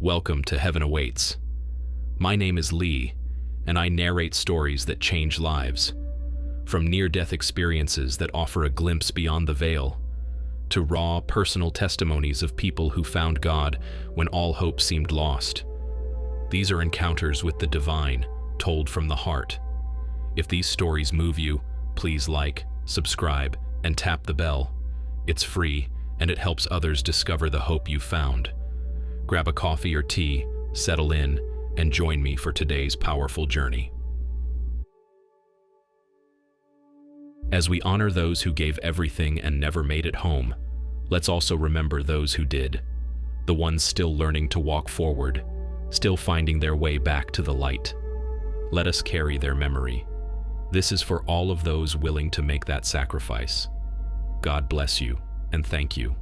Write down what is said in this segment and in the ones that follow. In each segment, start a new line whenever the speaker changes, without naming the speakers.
Welcome to Heaven Awaits. My name is Leigh, and I narrate stories that change lives. From near-death experiences that offer a glimpse beyond the veil, to raw, personal testimonies of people who found God when all hope seemed lost. These are encounters with the divine, told from the heart. If these stories move you, please like, subscribe, and tap the bell. It's free, and it helps others discover the hope you found. Grab a coffee or tea, settle in, and join me for today's powerful journey. As we honor those who gave everything and never made it home, let's also remember those who did, the ones still learning to walk forward, still finding their way back to the light. Let us carry their memory. This is for all of those willing to make that sacrifice. God bless you, and thank you.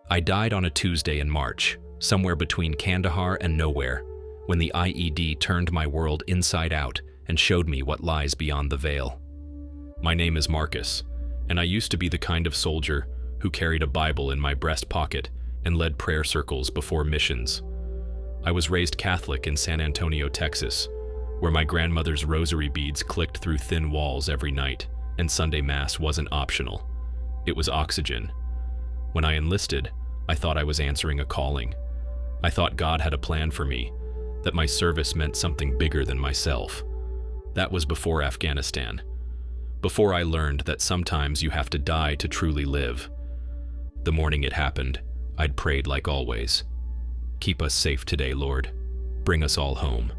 I died on a Tuesday in March, somewhere between Kandahar and nowhere, when the IED turned my world inside out and showed me what lies beyond the veil. My name is Marcus, and I used to be the kind of soldier who carried a Bible in my breast pocket and led prayer circles before missions. I was raised Catholic in San Antonio, Texas, where my grandmother's rosary beads clicked through thin walls every night, and Sunday Mass wasn't optional. It was oxygen. When I enlisted, I thought I was answering a calling. I thought God had a plan for me, that my service meant something bigger than myself. That was before Afghanistan. Before I learned that sometimes you have to die to truly live. The morning it happened, I'd prayed like always. Keep us safe today, Lord. Bring us all home.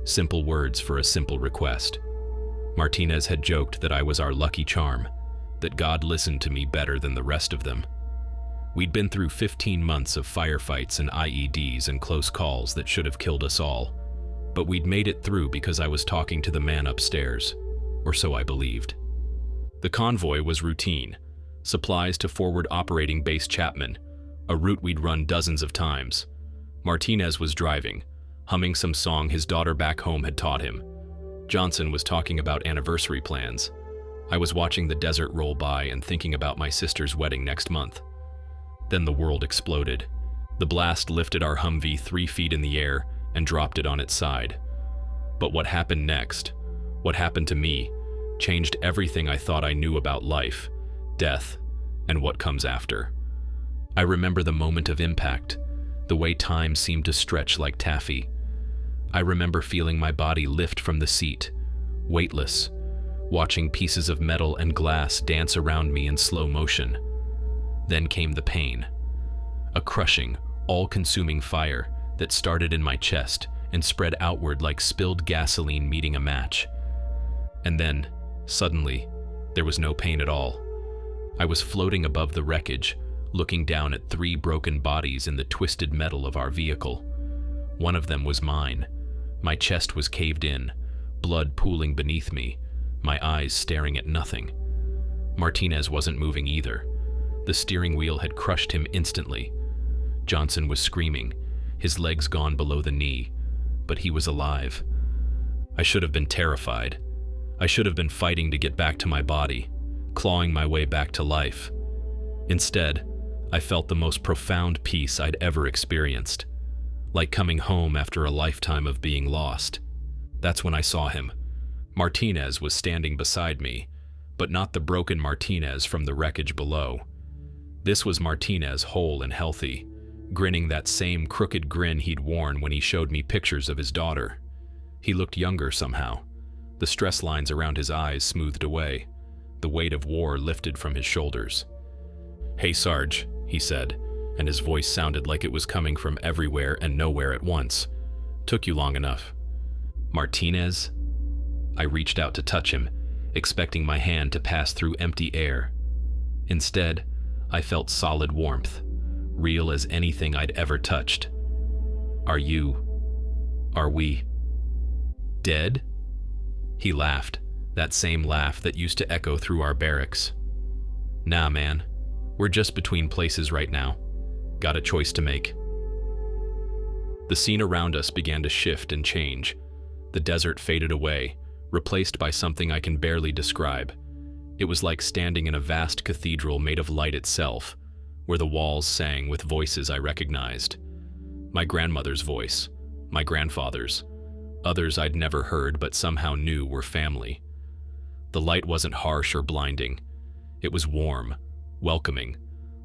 Simple words for a simple request. Martinez had joked that I was our lucky charm, that God listened to me better than the rest of them. We'd been through 15 months of firefights and IEDs and close calls that should have killed us all. But we'd made it through because I was talking to the man upstairs, or so I believed. The convoy was routine. Supplies to Forward Operating Base Chapman, a route we'd run dozens of times. Martinez was driving, humming some song his daughter back home had taught him. Johnson was talking about anniversary plans. I was watching the desert roll by and thinking about my sister's wedding next month. Then the world exploded. The blast lifted our Humvee 3 feet in the air and dropped it on its side. But what happened next, what happened to me, changed everything I thought I knew about life, death, and what comes after. I remember the moment of impact, the way time seemed to stretch like taffy. I remember feeling my body lift from the seat, weightless, watching pieces of metal and glass dance around me in slow motion. Then came the pain, a crushing, all-consuming fire that started in my chest and spread outward like spilled gasoline meeting a match. And then, suddenly, there was no pain at all. I was floating above the wreckage, looking down at 3 broken bodies in the twisted metal of our vehicle. One of them was mine. My chest was caved in, blood pooling beneath me, my eyes staring at nothing. Martinez wasn't moving either. The steering wheel had crushed him instantly. Johnson was screaming, his legs gone below the knee, but he was alive. I should have been terrified. I should have been fighting to get back to my body, clawing my way back to life. Instead, I felt the most profound peace I'd ever experienced, like coming home after a lifetime of being lost. That's when I saw him. Martinez was standing beside me, but not the broken Martinez from the wreckage below. This was Martinez whole and healthy, grinning that same crooked grin he'd worn when he showed me pictures of his daughter. He looked younger somehow. The stress lines around his eyes smoothed away. The weight of war lifted from his shoulders. "Hey, Sarge," he said, and his voice sounded like it was coming from everywhere and nowhere at once. "Took you long enough." "Martinez?" I reached out to touch him, expecting my hand to pass through empty air. Instead, I felt solid warmth, real as anything I'd ever touched. Are we dead?" He laughed, that same laugh that used to echo through our barracks. "Nah, man. We're just between places right now. Got a choice to make." The scene around us began to shift and change. The desert faded away, replaced by something I can barely describe. It was like standing in a vast cathedral made of light itself, where the walls sang with voices I recognized. My grandmother's voice, my grandfather's, others I'd never heard but somehow knew were family. The light wasn't harsh or blinding. It was warm, welcoming,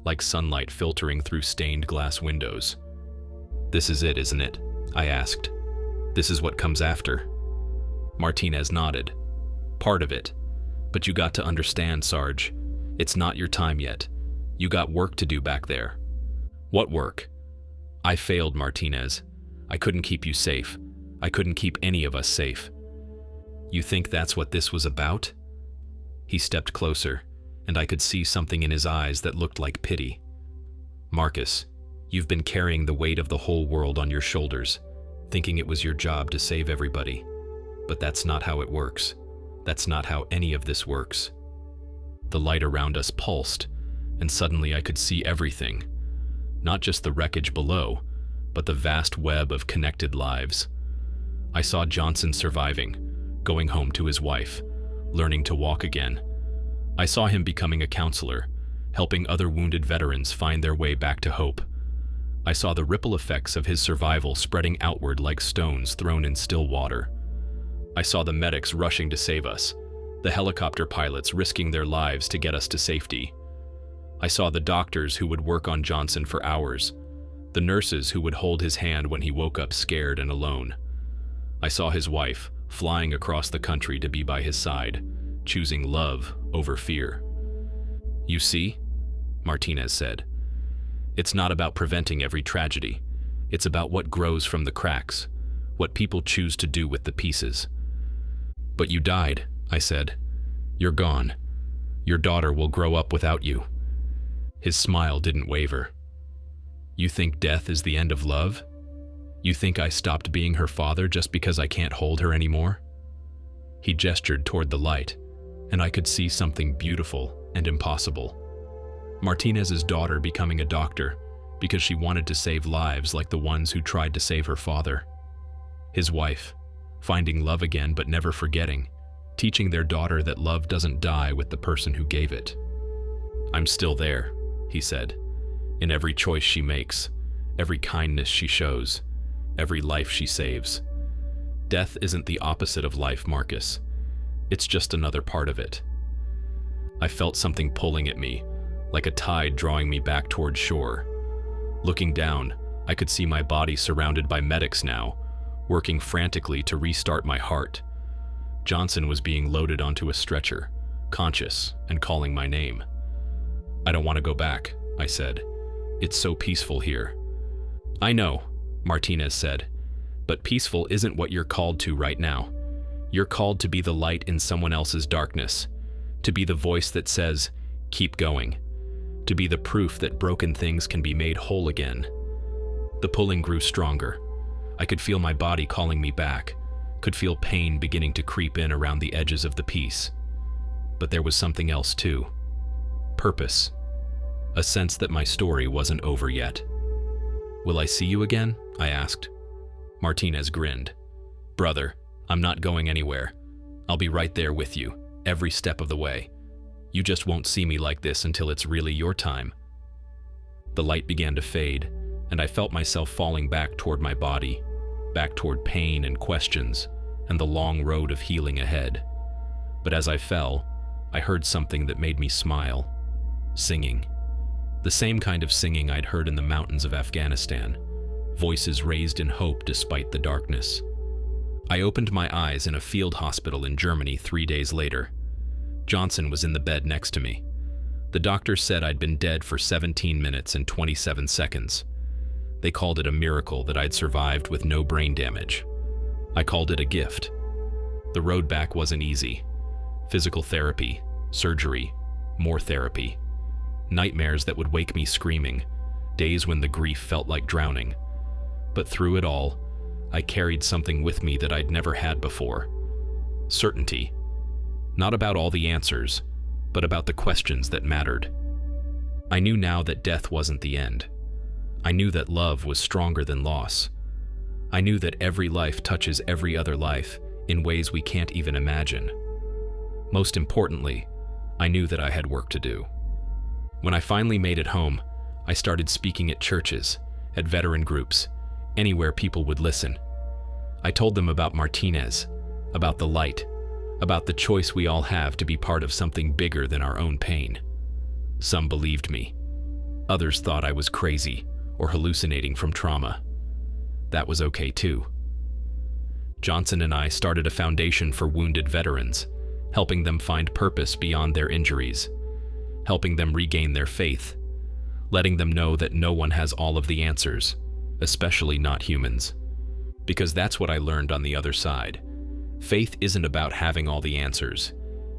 like sunlight filtering through stained glass windows. "This is it, isn't it?" I asked. "This is what comes after?" Martinez nodded. "Part of it. But you got to understand, Sarge. It's not your time yet. You got work to do back there." "What work?" "I failed, Martinez. I couldn't keep you safe. I couldn't keep any of us safe." "You think that's what this was about?" He stepped closer, and I could see something in his eyes that looked like pity. "Marcus, you've been carrying the weight of the whole world on your shoulders, thinking it was your job to save everybody. But that's not how it works. That's not how any of this works." The light around us pulsed, and suddenly I could see everything. Not just the wreckage below, but the vast web of connected lives. I saw Johnson surviving, going home to his wife, learning to walk again. I saw him becoming a counselor, helping other wounded veterans find their way back to hope. I saw the ripple effects of his survival spreading outward like stones thrown in still water. I saw the medics rushing to save us, the helicopter pilots risking their lives to get us to safety. I saw the doctors who would work on Johnson for hours, the nurses who would hold his hand when he woke up scared and alone. I saw his wife flying across the country to be by his side, choosing love over fear. "You see," Martinez said, "it's not about preventing every tragedy. It's about what grows from the cracks, what people choose to do with the pieces." "But you died," I said. "You're gone. Your daughter will grow up without you." His smile didn't waver. "You think death is the end of love? You think I stopped being her father just because I can't hold her anymore?" He gestured toward the light, and I could see something beautiful and impossible. Martinez's daughter becoming a doctor because she wanted to save lives like the ones who tried to save her father. His wife, finding love again but never forgetting, teaching their daughter that love doesn't die with the person who gave it. "I'm still there," he said, "in every choice she makes, every kindness she shows, every life she saves. Death isn't the opposite of life, Marcus. It's just another part of it." I felt something pulling at me, like a tide drawing me back toward shore. Looking down, I could see my body surrounded by medics now, working frantically to restart my heart. Johnson was being loaded onto a stretcher, conscious and calling my name. "I don't want to go back," I said. "It's so peaceful here." "I know," Martinez said, "but peaceful isn't what you're called to right now. You're called to be the light in someone else's darkness, to be the voice that says, 'Keep going,' to be the proof that broken things can be made whole again." The pulling grew stronger. I could feel my body calling me back, could feel pain beginning to creep in around the edges of the piece. But there was something else too. Purpose. A sense that my story wasn't over yet. "Will I see you again?" I asked. Martinez grinned. "Brother, I'm not going anywhere. I'll be right there with you, every step of the way. You just won't see me like this until it's really your time." The light began to fade, and I felt myself falling back toward my body, back toward pain and questions, and the long road of healing ahead. But as I fell, I heard something that made me smile. Singing. The same kind of singing I'd heard in the mountains of Afghanistan. Voices raised in hope despite the darkness. I opened my eyes in a field hospital in Germany 3 days later. Johnson was in the bed next to me. The doctor said I'd been dead for 17 minutes and 27 seconds. They called it a miracle that I'd survived with no brain damage. I called it a gift. The road back wasn't easy. Physical therapy, surgery, more therapy. Nightmares that would wake me screaming, days when the grief felt like drowning. But through it all, I carried something with me that I'd never had before. Certainty. Not about all the answers, but about the questions that mattered. I knew now that death wasn't the end. I knew that love was stronger than loss. I knew that every life touches every other life in ways we can't even imagine. Most importantly, I knew that I had work to do. When I finally made it home, I started speaking at churches, at veteran groups, anywhere people would listen. I told them about Martinez, about the light, about the choice we all have to be part of something bigger than our own pain. Some believed me. Others thought I was crazy or hallucinating from trauma. That was okay too. Johnson and I started a foundation for wounded veterans, helping them find purpose beyond their injuries, helping them regain their faith, letting them know that no one has all of the answers, especially not humans. Because that's what I learned on the other side. Faith isn't about having all the answers.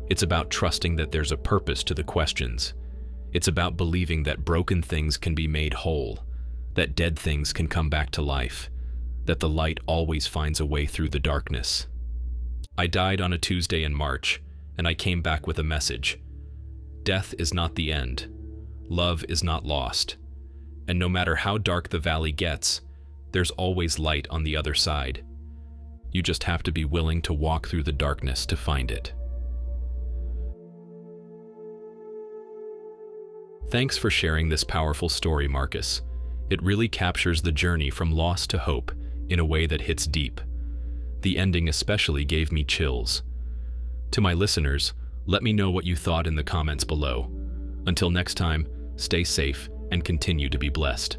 It's about trusting that there's a purpose to the questions. It's about believing that broken things can be made whole, that dead things can come back to life, that the light always finds a way through the darkness. I died on a Tuesday in March, and I came back with a message. Death is not the end. Love is not lost. And no matter how dark the valley gets, there's always light on the other side. You just have to be willing to walk through the darkness to find it. Thanks for sharing this powerful story, Marcus. It really captures the journey from loss to hope in a way that hits deep. The ending especially gave me chills. To my listeners, let me know what you thought in the comments below. Until next time, stay safe and continue to be blessed.